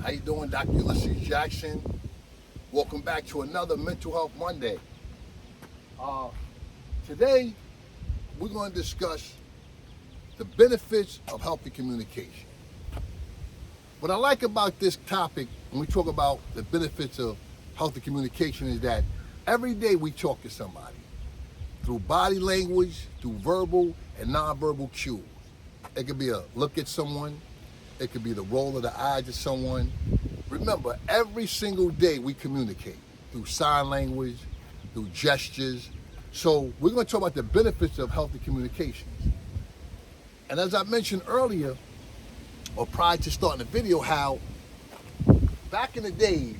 How you doing, Dr. Ulysses Jackson? Welcome back to another Mental Health Monday. Today, we're going to discuss the benefits of healthy communication. What I like about this topic when we talk about the benefits of healthy communication is that every day we talk to somebody through body language, through verbal and nonverbal cues. It could be a look at someone. It could be the roll of the eyes of someone. Remember, every single day we communicate through sign language, through gestures. So we're going to talk about the benefits of healthy communications. And as I mentioned earlier, or prior to starting the video, how back in the days,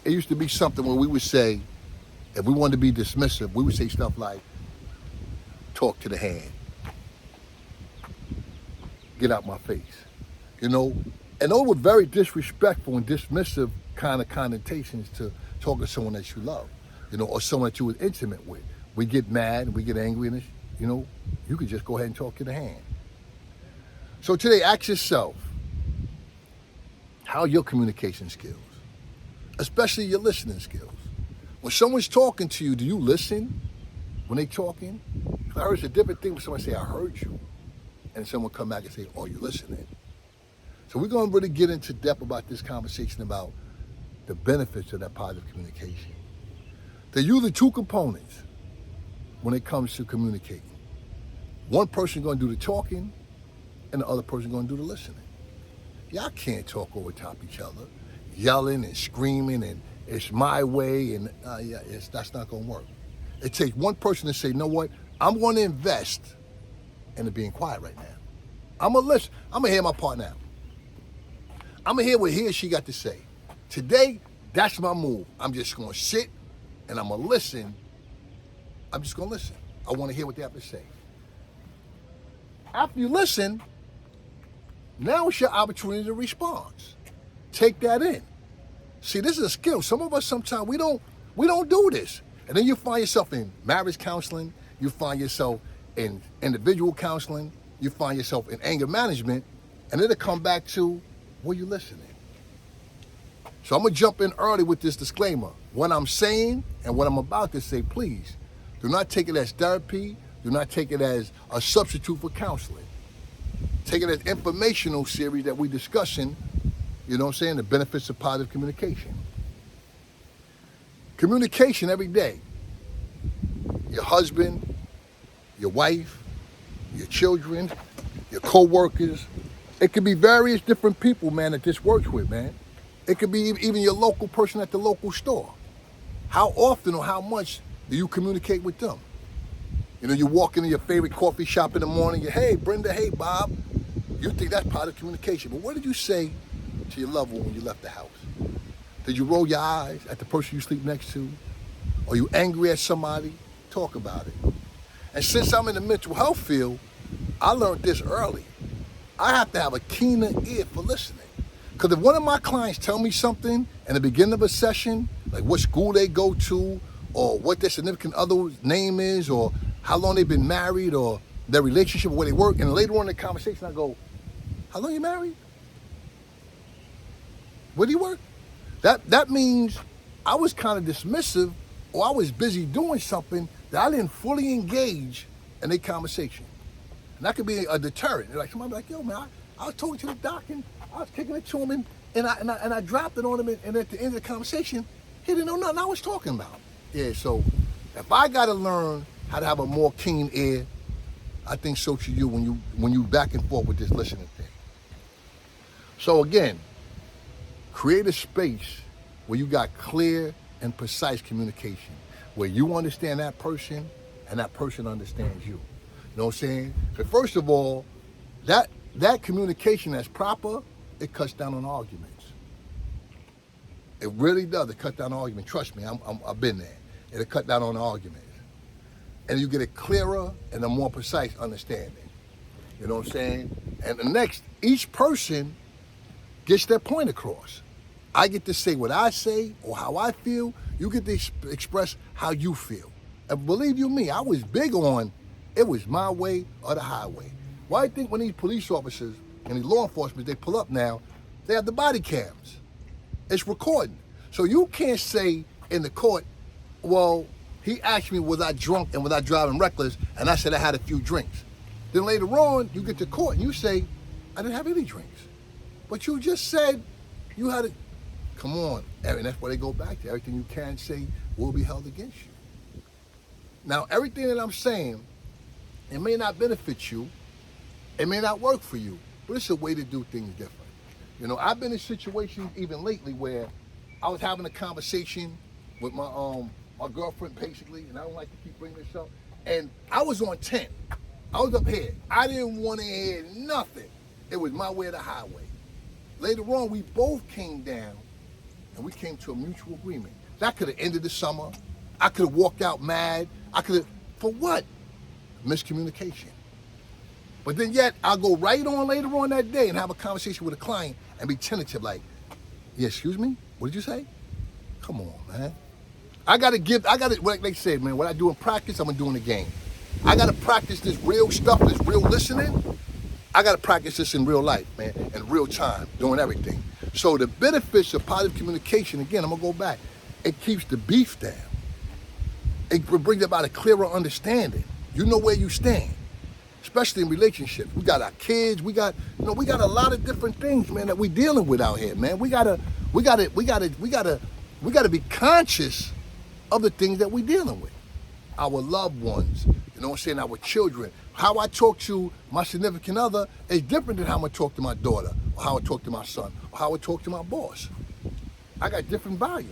it used to be something when we would say, if we wanted to be dismissive, we would say stuff like, talk to the hand. Get out my face. You know, and those were very disrespectful and dismissive kind of connotations to talk to someone that you love, you know, or someone that you were intimate with. We get mad and we get angry and, you know, you could just go ahead and talk to the hand. So today, ask yourself, how are your communication skills? Especially your listening skills. When someone's talking to you, do you listen when they're talking? I heard it's a different thing when someone say, I heard you. And someone come back and say, oh, you're listening. So we're going to really get into depth about this conversation about the benefits of that positive communication. There are usually two components when it comes to communicating. One person going to do the talking and the other person going to do the listening. Y'all can't talk over top each other, yelling and screaming and it's my way and that's not going to work. It takes one person to say, you know what, I'm going to invest into being quiet right now. I'm going to listen. I'm going to hear my part now. I'm going to hear what he or she got to say. Today, that's my move. I'm just going to sit and I'm going to listen. I'm just going to listen. I want to hear what they have to say. After you listen, now it's your opportunity to respond. Take that in. See, this is a skill. Some of us sometimes we don't do this. And then you find yourself in marriage counseling, you find yourself in individual counseling, you find yourself in anger management, and then it'll come back to, were you listening? So I'm gonna jump in early with this disclaimer. What I'm saying and what I'm about to say, please, do not take it as therapy, do not take it as a substitute for counseling. Take it as informational series that we're discussing, you know what I'm saying, the benefits of positive communication. Communication every day. Your husband, your wife, your children, your co-workers. It could be various different people, man, that this works with, man. It could be even your local person at the local store. How often or how much do you communicate with them? You know, you walk into your favorite coffee shop in the morning, hey, Brenda, hey, Bob. You think that's positive communication. But what did you say to your loved one when you left the house? Did you roll your eyes at the person you sleep next to? Are you angry at somebody? Talk about it. And since I'm in the mental health field, I learned this early. I have to have a keener ear for listening. Because if one of my clients tell me something in the beginning of a session, like what school they go to, or what their significant other's name is, or how long they've been married, or their relationship, or where they work, and later on in the conversation I go, how long you married? Where do you work? That means I was kind of dismissive, or I was busy doing something that I didn't fully engage in a conversation. And that could be a deterrent. Like somebody be like, yo, man, I was talking to the doc and I was taking it to him and I dropped it on him, and at the end of the conversation, he didn't know nothing I was talking about. Yeah, so if I gotta learn how to have a more keen ear, I think so should you when you back and forth with this listening thing. So again, create a space where you got clear and precise communication, where you understand that person and that person understands you. You know what I'm saying? So first of all, that communication that's proper, it cuts down on arguments. It really does. It cuts down on arguments. Trust me, I've been there. It'll cut down on arguments. And you get a clearer and a more precise understanding. You know what I'm saying? And the next, each person gets their point across. I get to say what I say or how I feel. You get to express how you feel. And believe you me, I was big on it was my way or the highway. Why do you think when these police officers and these law enforcement, they pull up now, they have the body cams? It's recording. So you can't say in the court, well, he asked me, was I drunk and was I driving reckless? And I said I had a few drinks. Then later on, you get to court and you say, I didn't have any drinks. But you just said you had a, come on. And that's why they go back to everything you can say will be held against you. Now, everything that I'm saying, it may not benefit you. It may not work for you, but it's a way to do things different. You know, I've been in situations even lately where I was having a conversation with my girlfriend basically, and I don't like to keep bringing this up, and I was on 10. I was up here. I didn't want to hear nothing. It was my way or the highway. Later on, we both came down and we came to a mutual agreement. That could have ended the summer. I could have walked out mad. I could have, for what? Miscommunication. But then yet, I'll go right on later on that day and have a conversation with a client and be tentative like, yeah, excuse me? What did you say? Come on, man. Like they say, man, what I do in practice, I'm going to do in the game. I got to practice this real stuff, this real listening. I got to practice this in real life, man, in real time, doing everything. So the benefits of positive communication, again, I'm going to go back. It keeps the beef down. It brings about a clearer understanding. You know where you stand, especially in relationships. We got our kids. We got a lot of different things, man, that we dealing with out here, man. We gotta be conscious of the things that we dealing with. Our loved ones, you know what I'm saying, our children. How I talk to my significant other is different than how I talk to my daughter, or how I talk to my son, or how I talk to my boss. I got different volumes.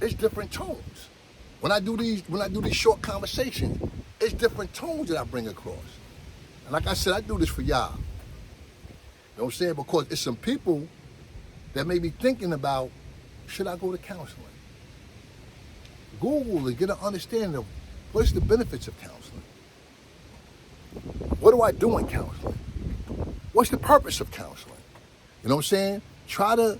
It's different tones. When I do these short conversations, it's different tones that I bring across. And like I said, I do this for y'all. You know what I'm saying? Because it's some people that may be thinking about, should I go to counseling? Google and get an understanding of what's the benefits of counseling. What do I do in counseling? What's the purpose of counseling? You know what I'm saying? Try to,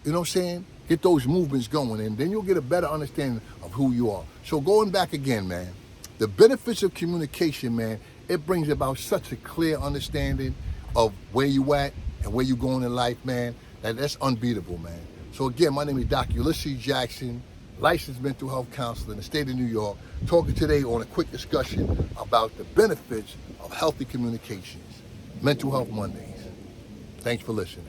you know what I'm saying, get those movements going, and then you'll get a better understanding of who you are. So going back again, man, the benefits of communication, man, it brings about such a clear understanding of where you at and where you going in life, man, that's unbeatable, man. So again, my name is Dr. Ulysses Jackson, licensed mental health counselor in the state of New York, talking today on a quick discussion about the benefits of healthy communications, Mental Health Mondays. Thanks for listening.